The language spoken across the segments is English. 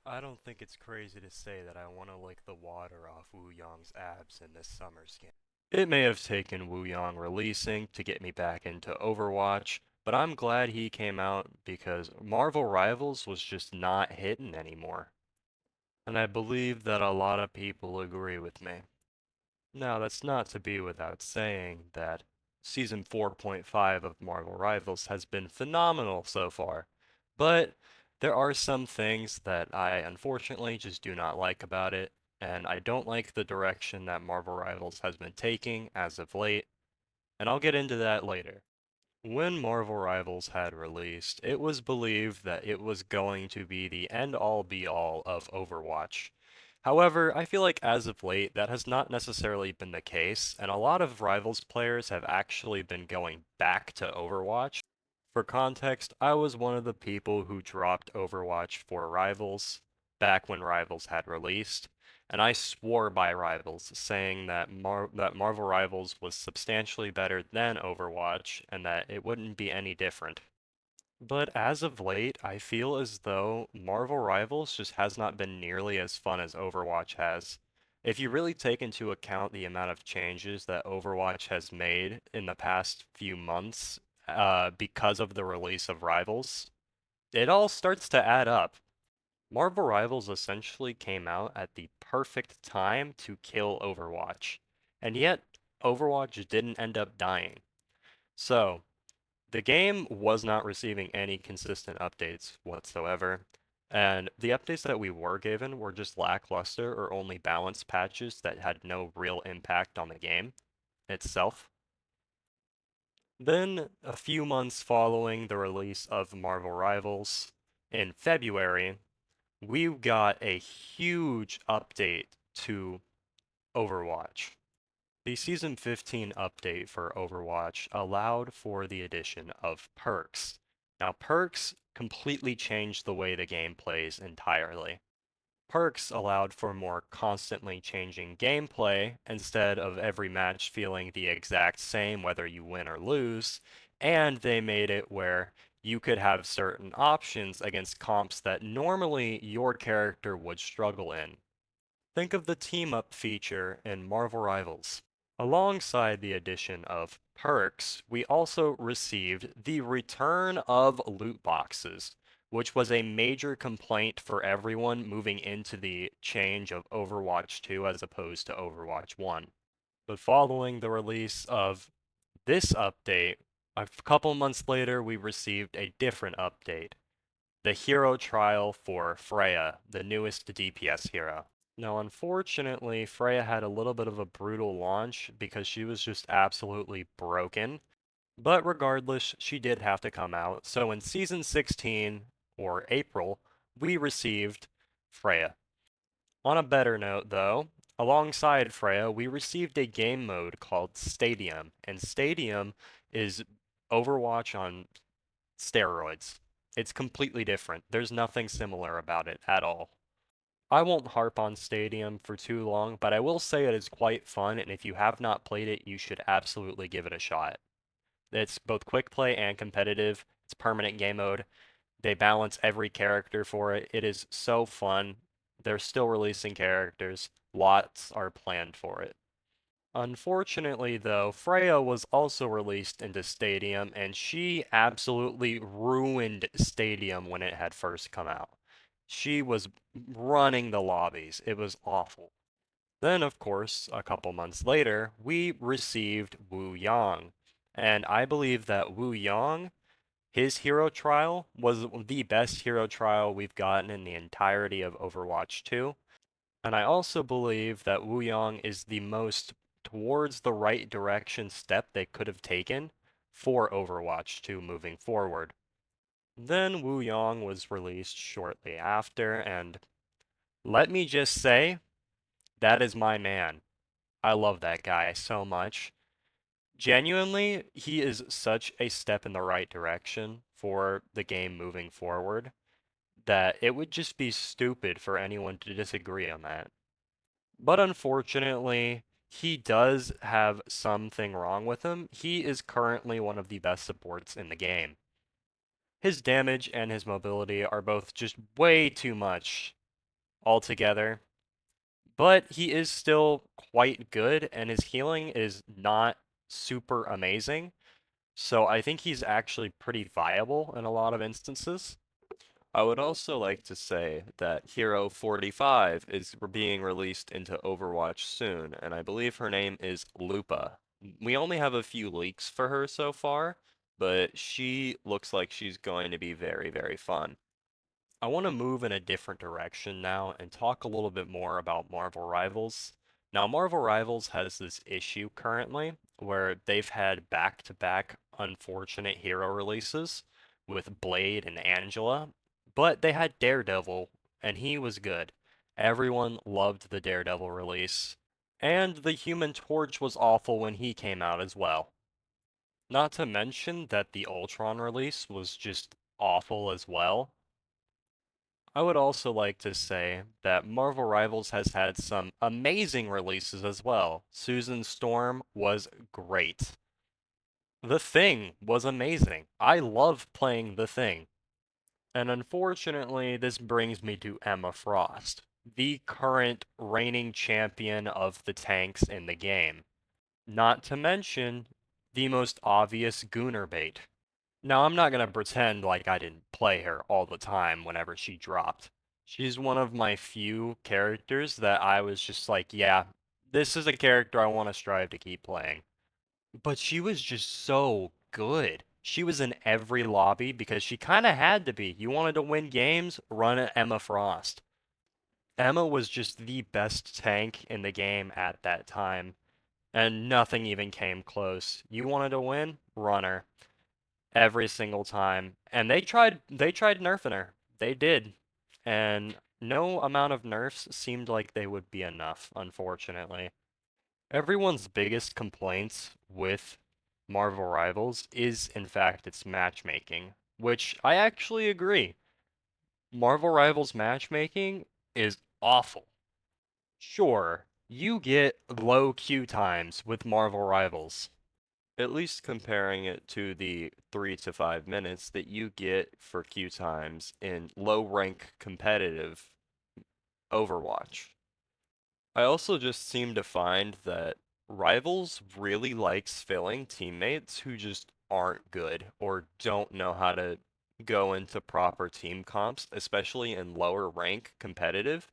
I don't think it's crazy to say that I want to lick the water off Wu Yong's abs in this summer's game. It may have taken Wu Yong releasing to get me back into Overwatch, but I'm glad he came out because Marvel Rivals was just not hitting anymore. And I believe that a lot of people agree with me. Now, that's not to be without saying that Season 4.5 of Marvel Rivals has been phenomenal so far, but there are some things that I unfortunately just do not like about it, and I don't like the direction that Marvel Rivals has been taking as of late, and I'll get into that later. When Marvel Rivals had released, it was believed that it was going to be the end-all be-all of Overwatch. However, I feel like as of late, that has not necessarily been the case, and a lot of Rivals players have actually been going back to Overwatch. For context, I was one of the people who dropped Overwatch for Rivals back when Rivals had released, and I swore by Rivals, saying that Marvel Rivals was substantially better than Overwatch and that it wouldn't be any different. But as of late, I feel as though Marvel Rivals just has not been nearly as fun as Overwatch has. If you really take into account the amount of changes that Overwatch has made in the past few months, because of the release of Rivals, it all starts to add up. Marvel Rivals essentially came out at the perfect time to kill Overwatch, and yet Overwatch didn't end up dying. So, the game was not receiving any consistent updates whatsoever, and the updates that we were given were just lackluster or only balance patches that had no real impact on the game itself. Then, a few months following the release of Marvel Rivals, in February, we got a huge update to Overwatch. The Season 15 update for Overwatch allowed for the addition of perks. Now, perks completely changed the way the game plays entirely. Perks allowed for more constantly changing gameplay instead of every match feeling the exact same whether you win or lose, and they made it where you could have certain options against comps that normally your character would struggle in. Think of the team up feature in Marvel Rivals. Alongside the addition of perks, we also received the return of loot boxes, which was a major complaint for everyone moving into the change of Overwatch 2 as opposed to Overwatch 1. But following the release of this update, a couple months later, we received a different update, the hero trial for Freya, the newest DPS hero. Now, unfortunately, Freya had a little bit of a brutal launch because she was just absolutely broken. But regardless, she did have to come out. So in Season 16, or April, we received Freya. On a better note, though, alongside Freya, we received a game mode called Stadium. And Stadium is Overwatch on steroids. It's completely different. There's nothing similar about it at all. I won't harp on Stadium for too long, but I will say it is quite fun, and if you have not played it, you should absolutely give it a shot. It's both quick play and competitive. It's permanent game mode. They balance every character for it. It is so fun. They're still releasing characters. Lots are planned for it. Unfortunately, though, Freya was also released into Stadium, and she absolutely ruined Stadium when it had first come out. She was running the lobbies. It was awful. Then, of course, a couple months later, we received Wu Yang. And I believe that Wu Yang, his hero trial, was the best hero trial we've gotten in the entirety of Overwatch 2. And I also believe that Wu Yang is the most towards the right direction step they could have taken for Overwatch 2 moving forward. Then Wu Yang was released shortly after, and let me just say, that is my man. I love that guy so much. Genuinely, he is such a step in the right direction for the game moving forward that it would just be stupid for anyone to disagree on that. But unfortunately, he does have something wrong with him. He is currently one of the best supports in the game. His damage and his mobility are both just way too much. altogether, but he is still quite good, and his healing is not super amazing. So I think he's actually pretty viable in a lot of instances. I would also like to say that Hero 45 is being released into Overwatch soon, and I believe her name is Lupa. We only have a few leaks for her so far, but she looks like she's going to be very, very fun. I want to move in a different direction now and talk a little bit more about Marvel Rivals. Now, Marvel Rivals has this issue currently where they've had back-to-back unfortunate hero releases with Blade and Angela, but they had Daredevil, and he was good. Everyone loved the Daredevil release, and the Human Torch was awful when he came out as well. Not to mention that the Ultron release was just awful as well. I would also like to say that Marvel Rivals has had some amazing releases as well. Susan Storm was great. The Thing was amazing. I love playing The Thing. And unfortunately, this brings me to Emma Frost, the current reigning champion of the tanks in the game. Not to mention the most obvious Gooner bait. Now, I'm not gonna pretend like I didn't play her all the time whenever she dropped. She's one of my few characters that I was just like, yeah, this is a character I want to strive to keep playing. But she was just so good. She was in every lobby because she kind of had to be. You wanted to win games, run at Emma Frost. Emma was just the best tank in the game at that time, and nothing even came close. You wanted to win, run her every single time. And they tried nerfing her. They did. And no amount of nerfs seemed like they would be enough, unfortunately. Everyone's biggest complaints with Marvel Rivals is in fact its matchmaking, which I actually agree. Marvel Rivals matchmaking is awful. Sure, you get low queue times with Marvel Rivals, at least comparing it to the 3 to 5 minutes that you get for queue times in low rank competitive Overwatch. I also just seem to find that Rivals really likes filling teammates who just aren't good or don't know how to go into proper team comps, especially in lower rank competitive.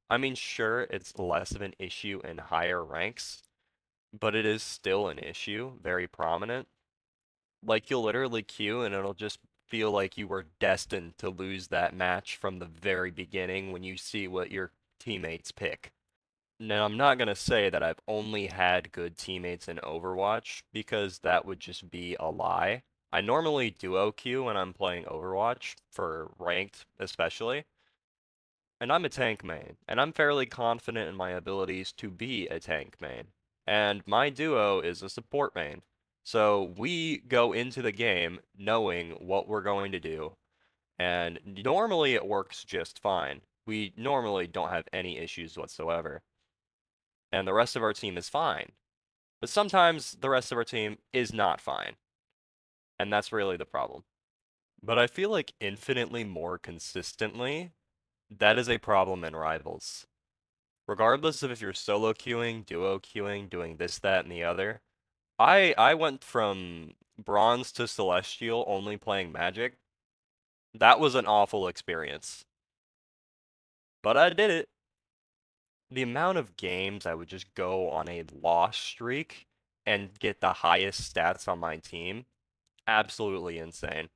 I mean, sure, it's less of an issue in higher ranks, but it is still an issue, very prominent. Like you'll literally queue and it'll just feel like you were destined to lose that match from the very beginning when you see what your teammates pick. Now, I'm not gonna say that I've only had good teammates in Overwatch because that would just be a lie. I normally duo queue when I'm playing Overwatch for ranked especially, and I'm a tank main, and I'm fairly confident in my abilities to be a tank main. And my duo is a support main. So we go into the game knowing what we're going to do, and normally it works just fine. We normally don't have any issues whatsoever, and the rest of our team is fine. But sometimes the rest of our team is not fine, and that's really the problem. But I feel like infinitely more consistently, that is a problem in Rivals. Regardless of if you're solo queuing, duo queuing, doing this, that, and the other, I went from bronze to celestial only playing magic. That was an awful experience, but I did it. The amount of games I would just go on a loss streak and get the highest stats on my team, absolutely insane.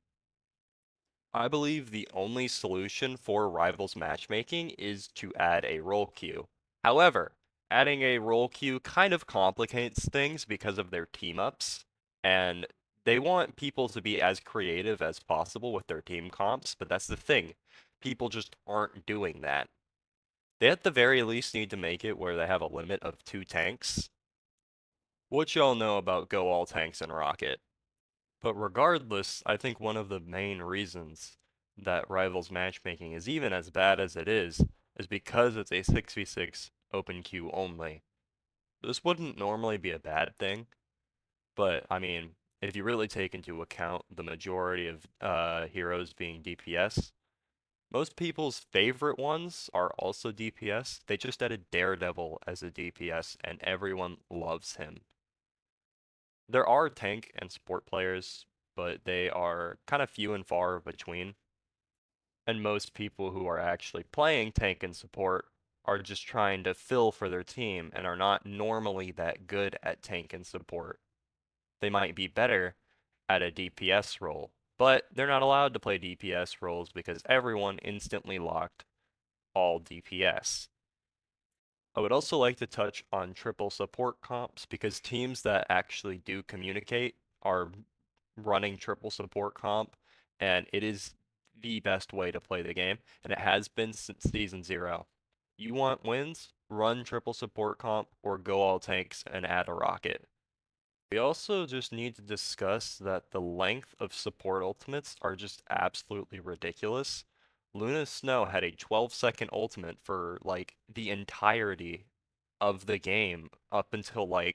I believe the only solution for Rivals matchmaking is to add a role queue. However, adding a role queue kind of complicates things because of their team ups, and they want people to be as creative as possible with their team comps, but that's the thing. People just aren't doing that. They at the very least need to make it where they have a limit of 2 tanks. What y'all know about Go All Tanks and Rocket? But regardless, I think one of the main reasons that Rivals matchmaking is even as bad as it is because it's a 6v6 open queue only. This wouldn't normally be a bad thing, but I mean, if you really take into account the majority of heroes being DPS, Most people's favorite ones are also DPS. They just added Daredevil as a DPS, and everyone loves him. There are tank and support players, but they are kind of few and far between. And most people who are actually playing tank and support are just trying to fill for their team and are not normally that good at tank and support. They might be better at a DPS role, but they're not allowed to play DPS roles because everyone instantly locked all DPS. I would also like to touch on triple support comps because teams that actually do communicate are running triple support comp, and it is the best way to play the game, and it has been since season 0. You want wins? Run triple support comp or go all tanks and add a rocket. We also just need to discuss that the length of support ultimates are just absolutely ridiculous. Luna Snow had a 12-second ultimate for like the entirety of the game up until a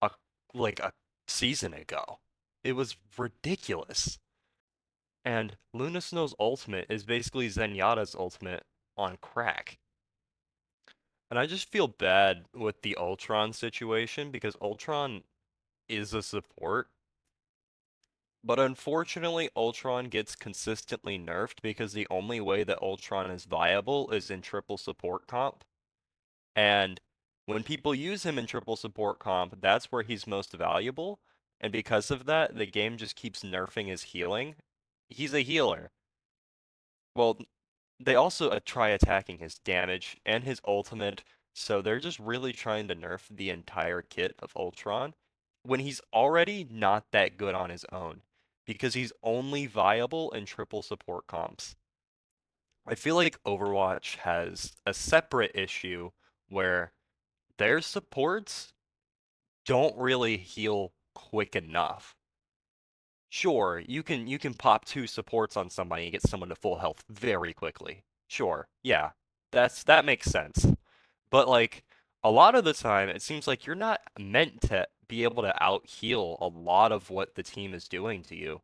a season ago. It was ridiculous. And Luna Snow's ultimate is basically Zenyatta's ultimate on crack. And I just feel bad with the Ultron situation because Ultron is a support. But unfortunately, Ultron gets consistently nerfed because the only way that Ultron is viable is in triple support comp. And when people use him in triple support comp, that's where he's most valuable. And because of that, the game just keeps nerfing his healing. He's a healer. Well, they also try attacking his damage and his ultimate, so they're just really trying to nerf the entire kit of Ultron when he's already not that good on his own, because he's only viable in triple support comps. I feel like Overwatch has a separate issue where their supports don't really heal quick enough. Sure, you can pop 2 supports on somebody and get someone to full health very quickly. Sure, yeah, that makes sense. But like a lot of the time, it seems like you're not meant to be able to out heal a lot of what the team is doing to you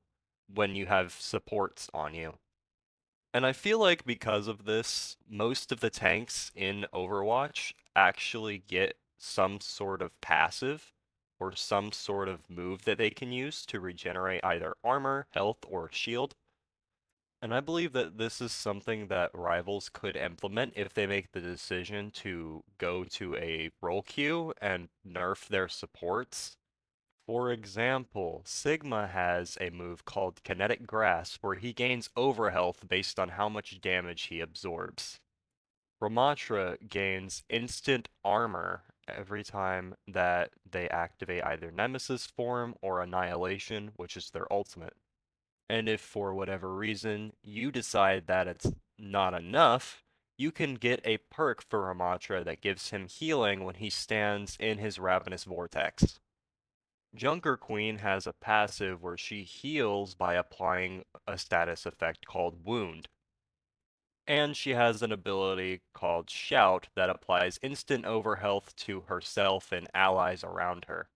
when you have supports on you. And I feel like because of this, most of the tanks in Overwatch actually get some sort of passive or some sort of move that they can use to regenerate either armor, health, or shield. And I believe that this is something that Rivals could implement if they make the decision to go to a role queue and nerf their supports. For example, Sigma has a move called Kinetic Grasp where he gains overhealth based on how much damage he absorbs. Ramatra gains instant armor every time that they activate either Nemesis form or Annihilation, which is their ultimate. And if for whatever reason you decide that it's not enough, you can get a perk for Ramatra that gives him healing when he stands in his Ravenous Vortex. Junker Queen has a passive where she heals by applying a status effect called Wound. And she has an ability called Shout that applies instant overhealth to herself and allies around her.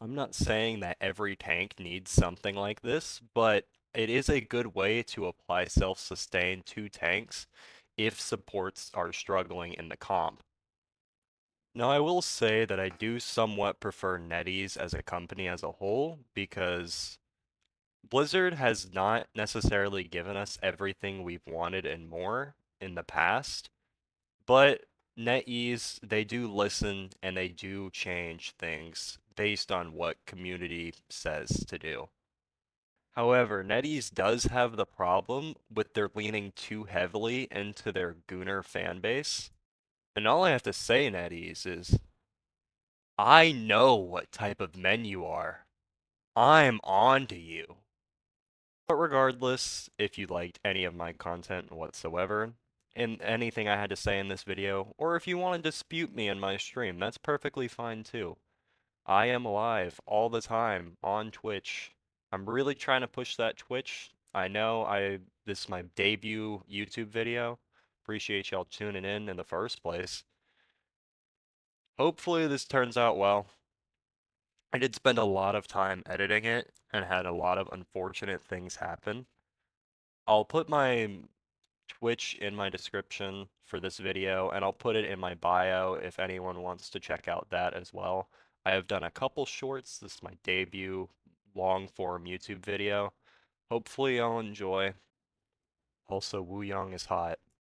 I'm not saying that every tank needs something like this, but it is a good way to apply self-sustain to tanks if supports are struggling in the comp. Now, I will say that I do somewhat prefer NetEase as a company as a whole because Blizzard has not necessarily given us everything we've wanted and more in the past, but NetEase, they do listen and they do change things based on what community says to do. However, NetEase does have the problem with their leaning too heavily into their Gooner fan base. And all I have to say, NetEase, is I know what type of men you are. I'm on to you. But regardless, if you liked any of my content whatsoever, and anything I had to say in this video, or if you want to dispute me in my stream, that's perfectly fine too. I am live all the time on Twitch. I'm really trying to push that Twitch. I know this is my debut YouTube video. Appreciate y'all tuning in the first place. Hopefully this turns out well. I did spend a lot of time editing it and had a lot of unfortunate things happen. I'll put my Twitch in my description for this video, and I'll put it in my bio if anyone wants to check out that as well. I have done a couple shorts. This is my debut long form YouTube video. Hopefully, I'll enjoy. Also, Wu Yang is hot.